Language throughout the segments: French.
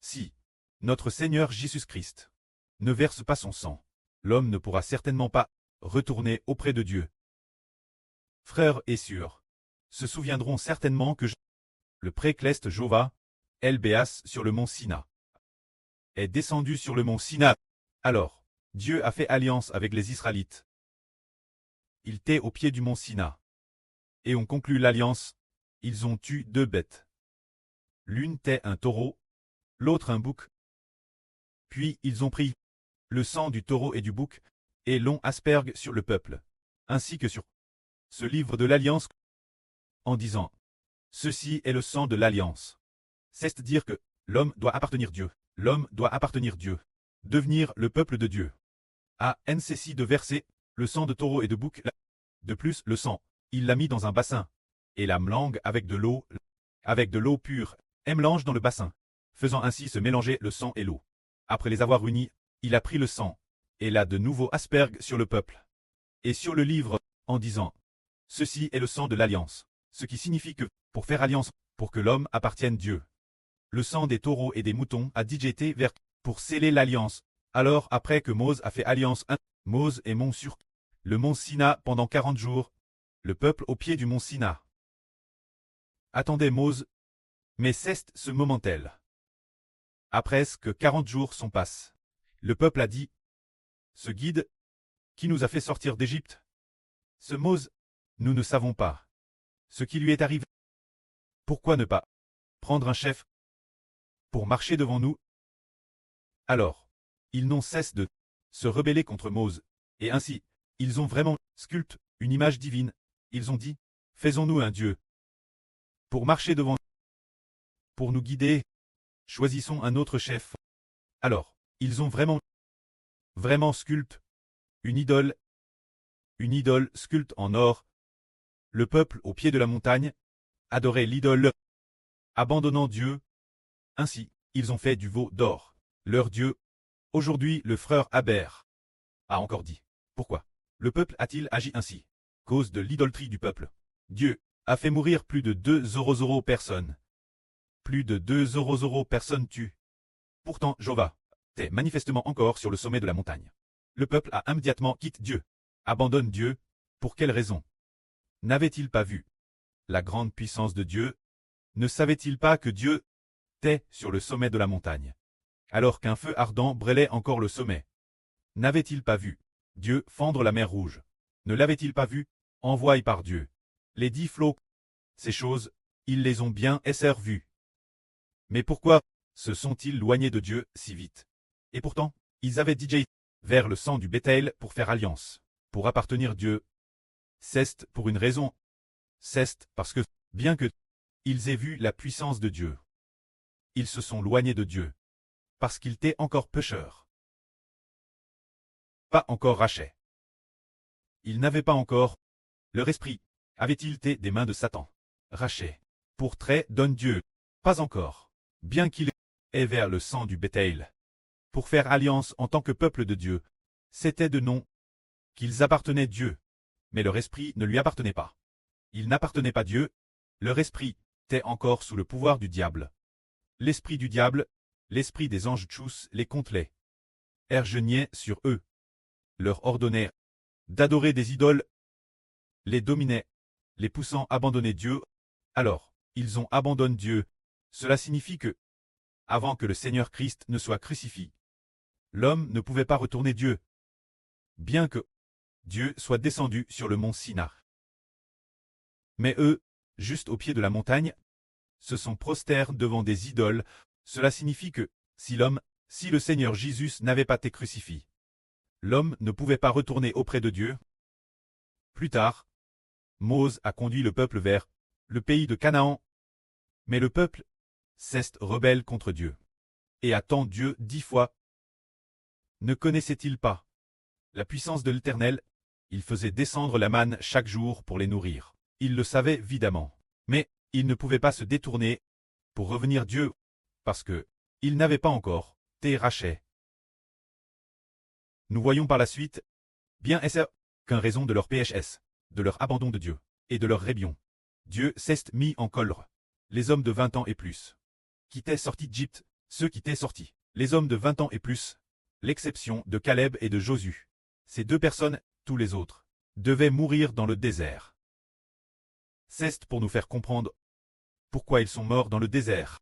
Si notre Seigneur Jésus-Christ ne verse pas son sang, l'homme ne pourra certainement pas retourner auprès de Dieu. Frères et sœurs, se souviendront certainement que le précleste Jova, Elbéas sur le mont Sina, est descendu sur le mont Sina. Alors, Dieu a fait alliance avec les Israélites. Ils étaient au pied du mont Sina. Et ont conclu l'alliance. Ils ont tué 2 bêtes. L'une était un taureau, l'autre un bouc. Puis ils ont pris le sang du taureau et du bouc, et l'ont aspergue sur le peuple, ainsi que sur ce livre de l'alliance, en disant: ceci est le sang de l'alliance. C'est-à-dire que l'homme doit appartenir Dieu. L'homme doit appartenir Dieu. Devenir le peuple de Dieu. A NCC de verser le sang de taureau et de bouc. De plus, le sang, il l'a mis dans un bassin. Et la mélange avec de l'eau pure, et mélange dans le bassin, faisant ainsi se mélanger le sang et l'eau. Après les avoir unis, il a pris le sang, et l'a de nouveau aspergue sur le peuple. Et sur le livre, en disant: ceci est le sang de l'alliance. Ce qui signifie que, pour faire alliance, pour que l'homme appartienne Dieu, le sang des taureaux et des moutons a déjà été versé pour sceller l'alliance. Alors après que Mose a fait alliance, Mose est monté sur le mont Sina pendant 40 jours, le peuple au pied du mont Sina. Attendez Mose, mais c'est ce moment-là. Après que 40 jours sont passés, le peuple a dit: ce guide, qui nous a fait sortir d'Égypte, ce Mose, nous ne savons pas ce qui lui est arrivé. Pourquoi ne pas prendre un chef pour marcher devant nous? Alors, ils n'ont cessé de se rebeller contre Mose, et ainsi, ils ont vraiment sculpté une image divine. Ils ont dit: faisons-nous un Dieu pour marcher devant nous, pour nous guider, choisissons un autre chef. Alors, ils ont vraiment sculpté une idole sculpte en or. Le peuple au pied de la montagne adorait l'idole, abandonnant Dieu. Ainsi, ils ont fait du veau d'or leur Dieu. Aujourd'hui, le frère Aber a encore dit: pourquoi le peuple a-t-il agi ainsi? Cause de l'idolâtrie du peuple. Dieu a fait mourir plus de 200 personnes. Plus de 200 personnes tues. Pourtant, Jova était manifestement encore sur le sommet de la montagne. Le peuple a immédiatement quitté Dieu. Abandonne Dieu. Pour quelle raison? N'avait-il pas vu la grande puissance de Dieu? Ne savait-il pas que Dieu était sur le sommet de la montagne, alors qu'un feu ardent brûlait encore le sommet? N'avait-il pas vu Dieu fendre la mer Rouge? Ne l'avait-il pas vu envoyé par Dieu les 10 flots? Ces choses, ils les ont bien vues. Mais pourquoi se sont-ils éloignés de Dieu si vite? Et pourtant, ils avaient déjà vers le sang du bétail pour faire alliance, pour appartenir à Dieu. C'est pour une raison. C'est parce que, bien que ils aient vu la puissance de Dieu, ils se sont éloignés de Dieu, parce qu'ils étaient encore pécheurs. Pas encore rachés. Ils n'avaient pas encore leur esprit. Avait-il été des mains de Satan? Raché. Pour trait donne Dieu. Pas encore. Bien qu'il ait vers le sang du bétail. Pour faire alliance en tant que peuple de Dieu. C'était de nom qu'ils appartenaient à Dieu. Mais leur esprit ne lui appartenait pas. Ils n'appartenaient pas à Dieu. Leur esprit était encore sous le pouvoir du diable. L'esprit du diable, l'esprit des anges tchous les contelait. Ergeniait sur eux. Leur ordonnait d'adorer des idoles. Les dominait, les poussant à abandonner Dieu. Alors, ils ont abandonné Dieu. Cela signifie que, avant que le Seigneur Christ ne soit crucifié, l'homme ne pouvait pas retourner Dieu, bien que Dieu soit descendu sur le mont Sina. Mais eux, juste au pied de la montagne, se sont prosternés devant des idoles. Cela signifie que, si le Seigneur Jésus n'avait pas été crucifié, l'homme ne pouvait pas retourner auprès de Dieu. Plus tard, Mose a conduit le peuple vers le pays de Canaan. Mais le peuple s'est rebelle contre Dieu et attend Dieu 10 fois. Ne connaissait-il pas la puissance de l'Éternel? Il faisait descendre la manne chaque jour pour les nourrir. Il le savait évidemment. Mais il ne pouvait pas se détourner pour revenir Dieu, parce que il n'avait pas encore été racheté. Nous voyons par la suite, bien est-ce qu'en raison de leur PHS, de leur abandon de Dieu, et de leur rébellion, Dieu s'est mis en colère. Les hommes de 20 ans et plus, qui étaient sortis d'Égypte, ceux qui t'étaient sortis, les hommes de 20 ans et plus, l'exception de Caleb et de Josué. Ces 2 personnes, tous les autres, devaient mourir dans le désert. C'est pour nous faire comprendre pourquoi ils sont morts dans le désert,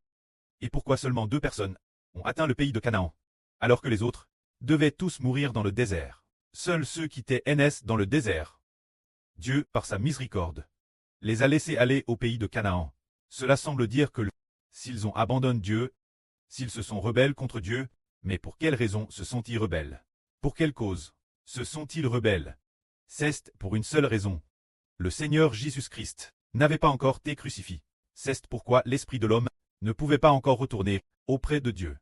et pourquoi seulement 2 personnes ont atteint le pays de Canaan, alors que les autres devaient tous mourir dans le désert. Seuls ceux qui étaient dans le désert, Dieu, par sa miséricorde, les a laissés aller au pays de Canaan. Cela semble dire que s'ils ont abandonné Dieu, s'ils se sont rebelles contre Dieu, mais pour quelle raison se sont-ils rebelles? Pour quelle cause se sont-ils rebelles? C'est pour une seule raison. Le Seigneur Jésus-Christ n'avait pas encore été crucifié. C'est pourquoi l'esprit de l'homme ne pouvait pas encore retourner auprès de Dieu.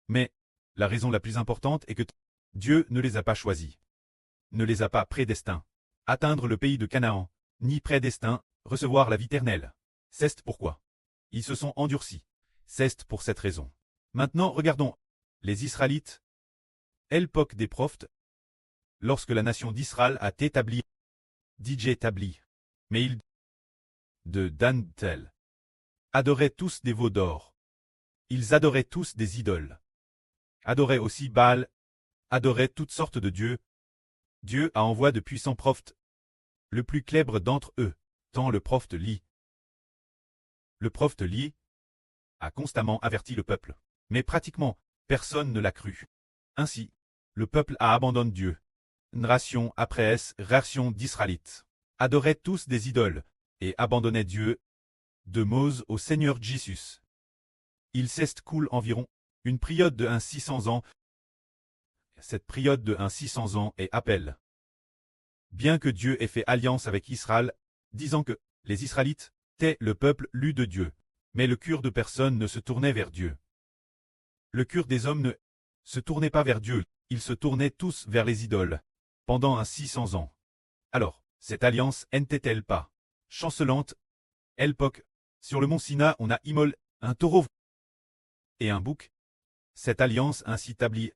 Mais la raison la plus importante est que Dieu ne les a pas choisis, ne les a pas prédestinés atteindre le pays de Canaan, ni prédestinés recevoir la vie éternelle. C'est pourquoi ils se sont endurcis. C'est pour cette raison. Maintenant, regardons les Israélites. L'époque des prophètes, lorsque la nation d'Israël a été établie, mais ils de Dan-tel adoraient tous des veaux d'or. Ils adoraient tous des idoles. Adoraient aussi Baal, adoraient toutes sortes de dieux. Dieu a envoyé de puissants prophètes, le plus célèbre d'entre eux, tant le prophète Li. Le prophète Li a constamment averti le peuple, mais pratiquement personne ne l'a cru. Ainsi, le peuple a abandonné Dieu. Ration après ration d'Israélites adoraient tous des idoles et abandonnaient Dieu. De Mose au Seigneur Jésus. Il s'écoule environ une période de 600 ans. Cette période de 600 ans est appel. Bien que Dieu ait fait alliance avec Israël, disant que les Israélites étaient le peuple lu de Dieu, mais le cœur de personne ne se tournait vers Dieu. Le cœur des hommes ne se tournait pas vers Dieu, ils se tournaient tous vers les idoles, pendant 600 ans. Alors, cette alliance n'était-elle pas chancelante? L'époque, sur le mont Sina, on a immolé un taureau et un bouc. Cette alliance ainsi établie,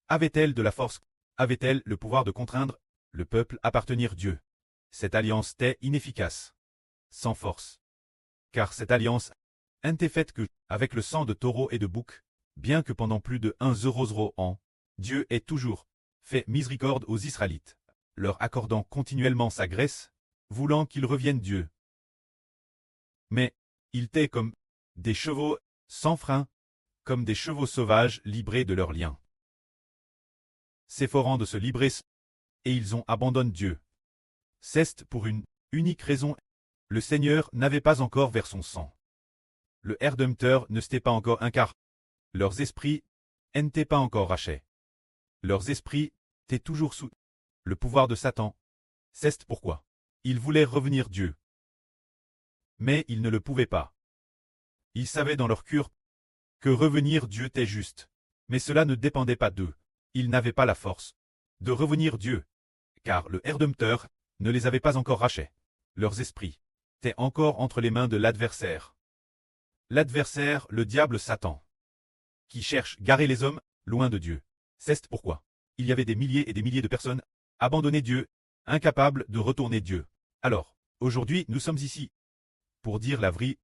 avait-elle de la force? Avait-elle le pouvoir de contraindre le peuple à appartenir à Dieu? Cette alliance était inefficace, sans force. Car cette alliance n'était faite que avec le sang de taureau et de bouc, bien que pendant plus de 100 ans, Dieu ait toujours fait miséricorde aux Israélites, leur accordant continuellement sa grâce, voulant qu'ils reviennent Dieu. Mais ils étaient comme des chevaux sans frein, comme des chevaux sauvages livrés de leurs liens. S'efforant de se libérer, et ils ont abandonné Dieu. C'est pour une unique raison, le Seigneur n'avait pas encore vers son sang. Le Rédempteur ne s'était pas encore incarné. Leurs esprits n'étaient pas encore rachés. Leurs esprits étaient toujours sous le pouvoir de Satan. C'est pourquoi ils voulaient revenir Dieu. Mais ils ne le pouvaient pas. Ils savaient dans leur cœur que revenir Dieu était juste. Mais cela ne dépendait pas d'eux. Ils n'avaient pas la force de revenir Dieu, car le Rédempteur ne les avait pas encore rachés. Leurs esprits étaient encore entre les mains de l'adversaire. L'adversaire, le diable Satan, qui cherche garer les hommes loin de Dieu. C'est pourquoi il y avait des milliers et des milliers de personnes abandonnées Dieu, incapables de retourner Dieu. Alors, aujourd'hui, nous sommes ici pour dire la vraie.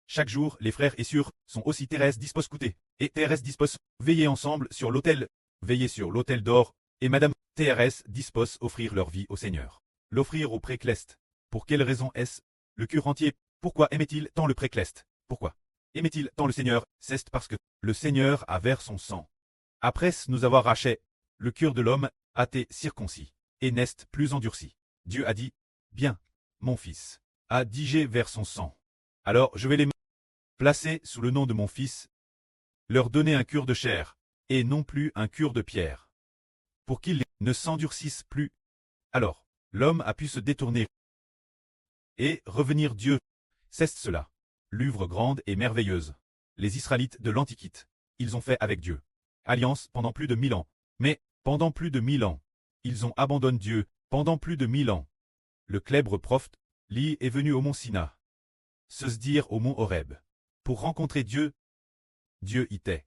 Chaque jour, les frères et sœurs sont aussi terrestres disposés écouter, et terrestres disposés veiller ensemble sur l'autel, veiller sur l'autel d'or, et Madame TRS disposent offrir leur vie au Seigneur. L'offrir au précleste. Pour quelle raison est-ce? Le cœur entier. Pourquoi aimait-il tant le précleste? Pourquoi aimait-il tant le Seigneur? C'est parce que le Seigneur a versé son sang. Après nous avoir racheté, le cœur de l'homme a été circoncis, et n'est plus endurci. Dieu a dit, bien, mon fils a digé vers son sang. Alors je vais les placer sous le nom de mon fils, leur donner un cœur de chair, et non plus un cœur de pierre, pour qu'ils ne s'endurcissent plus. Alors, l'homme a pu se détourner et revenir Dieu. C'est cela, l'œuvre grande et merveilleuse. Les Israélites de l'Antiquité, ils ont fait avec Dieu alliance pendant plus de 1000 ans. Mais, pendant plus de 1000 ans, ils ont abandonné Dieu, pendant plus de 1000 ans. Le célèbre prophète, Li est venu au mont Sina, se dire au mont Horeb, pour rencontrer Dieu. Dieu y était.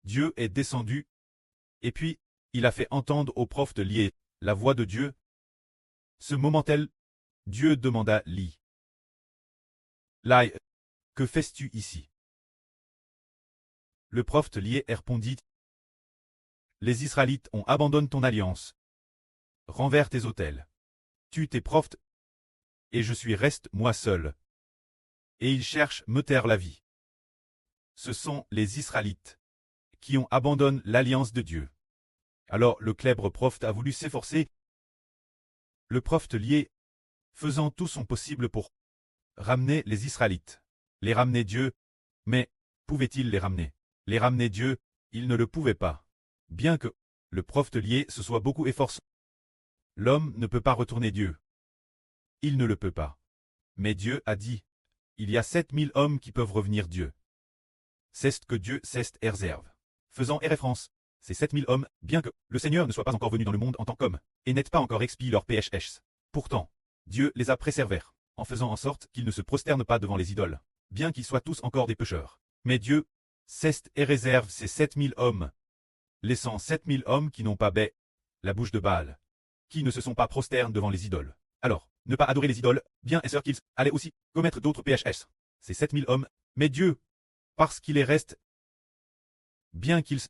Dieu est descendu, et puis, il a fait entendre au prophète Li la voix de Dieu. Ce moment-là, Dieu demanda Li. Lai, que fais-tu ici? Le prophète lié répondit: Les Israélites ont abandonné ton alliance, renvers tes autels. Tue tes prophètes, et je suis reste moi seul. Et ils cherchent me taire la vie. Ce sont les Israélites qui ont abandonné l'alliance de Dieu. Alors le clèbre prophète a voulu s'efforcer. Le prophète lié, faisant tout son possible pour ramener les Israélites, les ramener Dieu, mais pouvait-il les ramener? Les ramener Dieu, il ne le pouvait pas. Bien que le prophète lié se soit beaucoup efforcé, l'homme ne peut pas retourner Dieu. Il ne le peut pas. Mais Dieu a dit, il y a 7000 hommes qui peuvent revenir Dieu. C'est ce que Dieu ceste et réserve. Faisant référence, ces 7000 hommes, bien que le Seigneur ne soit pas encore venu dans le monde en tant qu'homme, et n'ait pas encore expié leur péchés. Pourtant, Dieu les a préservés, en faisant en sorte qu'ils ne se prosternent pas devant les idoles, bien qu'ils soient tous encore des pécheurs. Mais Dieu ceste et réserve ces 7000 hommes, laissant 7000 hommes qui n'ont pas baie la bouche de Baal, qui ne se sont pas prosternés devant les idoles. Alors, ne pas adorer les idoles, bien est sûr qu'ils allaient aussi commettre d'autres péchés. Ces 7000 hommes, mais Dieu, parce qu'il les reste, bien qu'ils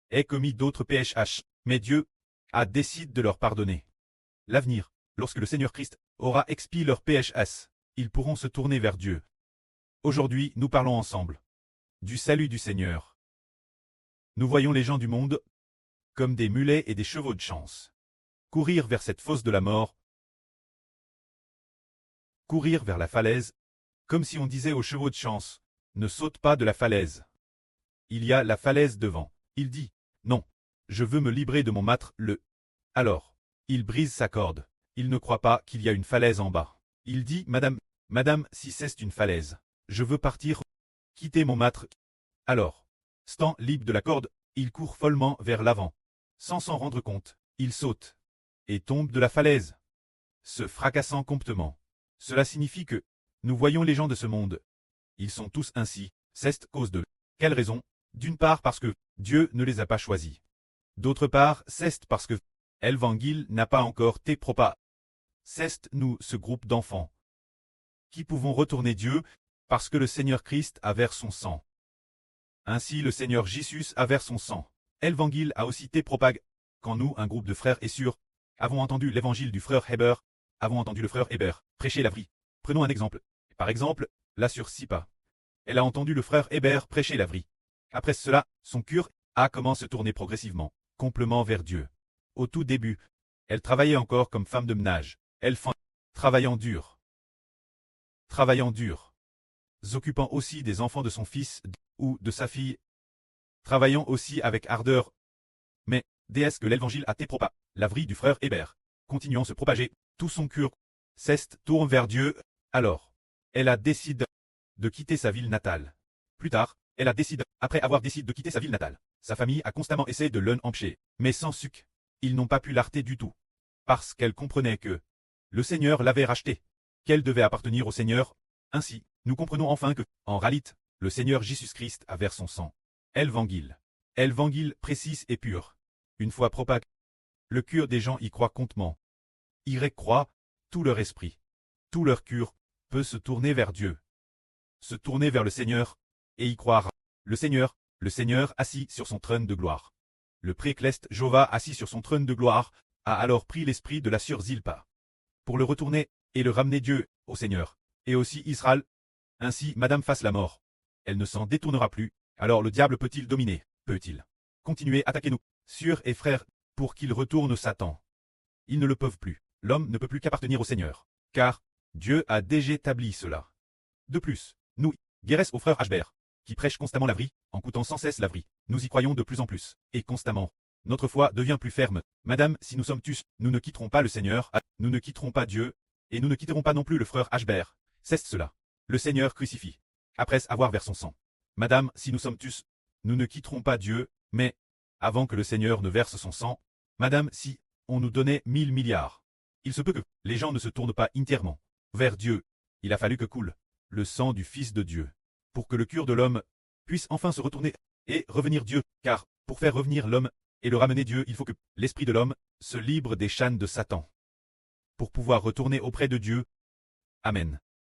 aient commis d'autres péchés, mais Dieu a décidé de leur pardonner. L'avenir, lorsque le Seigneur Christ aura expié leurs péchés, ils pourront se tourner vers Dieu. Aujourd'hui, nous parlons ensemble du salut du Seigneur. Nous voyons les gens du monde comme des mulets et des chevaux de chance courir vers cette fosse de la mort, courir vers la falaise, comme si on disait aux chevaux de chance, ne saute pas de la falaise. Il y a la falaise devant. Il dit, non, je veux me libérer de mon mâtre, Alors, il brise sa corde. Il ne croit pas qu'il y a une falaise en bas. Il dit, madame, si c'est une falaise, je veux partir, quitter mon mâtre. Alors, stant libre de la corde, il court follement vers l'avant. Sans s'en rendre compte, il saute et tombe de la falaise, se fracassant promptement. Cela signifie que nous voyons les gens de ce monde. Ils sont tous ainsi. C'est cause de quelle raison? D'une part parce que Dieu ne les a pas choisis. D'autre part, c'est parce que l'évangile n'a pas encore été propagé. C'est nous, ce groupe d'enfants, qui pouvons retourner Dieu parce que le Seigneur Christ a versé son sang. Ainsi le Seigneur Jésus a versé son sang. L'évangile a aussi été propagé quand nous, un groupe de frères et sœurs, avons entendu l'évangile du frère Heber, avons entendu le frère Heber prêcher la vie. Prenons un exemple. Par exemple, la sœur Sipa. Elle a entendu le frère Heber prêcher la vie. Après cela, son cœur a commencé à se tourner progressivement, complètement vers Dieu. Au tout début, elle travaillait encore comme femme de ménage. Elle fait travaillant dur, s'occupant aussi des enfants de son fils ou de sa fille, travaillant aussi avec ardeur. Mais, dès que l'évangile a été propagé, la vie du frère Heber, continuant à se propager, tout son cœur tourne vers Dieu. Alors, elle a décidé de quitter sa ville natale. Plus tard, elle a décidé, après avoir décidé de quitter sa ville natale, sa famille a constamment essayé de l'empêcher, mais sans succès. Ils n'ont pas pu l'arrêter du tout. Parce qu'elle comprenait que le Seigneur l'avait racheté, qu'elle devait appartenir au Seigneur. Ainsi, nous comprenons enfin que, en réalité, le Seigneur Jésus-Christ a versé son sang. L'évangile précis et pur. Une fois propagé, le cœur des gens y croit contement. Ils croient, tout leur esprit, tout leur cœur, peut se tourner vers Dieu. Se tourner vers le Seigneur, et y croire. Le Seigneur assis sur son trône de gloire. Le précleste Jéhovah assis sur son trône de gloire, a alors pris l'esprit de la sœur Zilpa. Pour le retourner, et le ramener Dieu, au Seigneur, et aussi Israël. Ainsi madame fasse la mort. Elle ne s'en détournera plus, alors le diable peut-il dominer? Peut-il continuer à attaquer nous, sœurs et frères, pour qu'il retourne Satan? Ils ne le peuvent plus. L'homme ne peut plus qu'appartenir au Seigneur, car Dieu a déjà établi cela. De plus, nous, guérès au frère Ashbert, qui prêche constamment la vie, en coûtant sans cesse la vie, nous y croyons de plus en plus, et constamment. Notre foi devient plus ferme. Madame, si nous sommes tous, nous ne quitterons pas le Seigneur, nous ne quitterons pas Dieu, et nous ne quitterons pas non plus le frère Ashbert. C'est cela. Le Seigneur crucifie. Après avoir versé son sang. Madame, si nous sommes tous, nous ne quitterons pas Dieu, mais, avant que le Seigneur ne verse son sang, madame, si on nous donnait 1000 milliards. Il se peut que les gens ne se tournent pas entièrement vers Dieu. Il a fallu que coule le sang du Fils de Dieu, pour que le cœur de l'homme puisse enfin se retourner et revenir Dieu, car, pour faire revenir l'homme et le ramener Dieu, il faut que l'esprit de l'homme se libre des chaînes de Satan. Pour pouvoir retourner auprès de Dieu. Amen.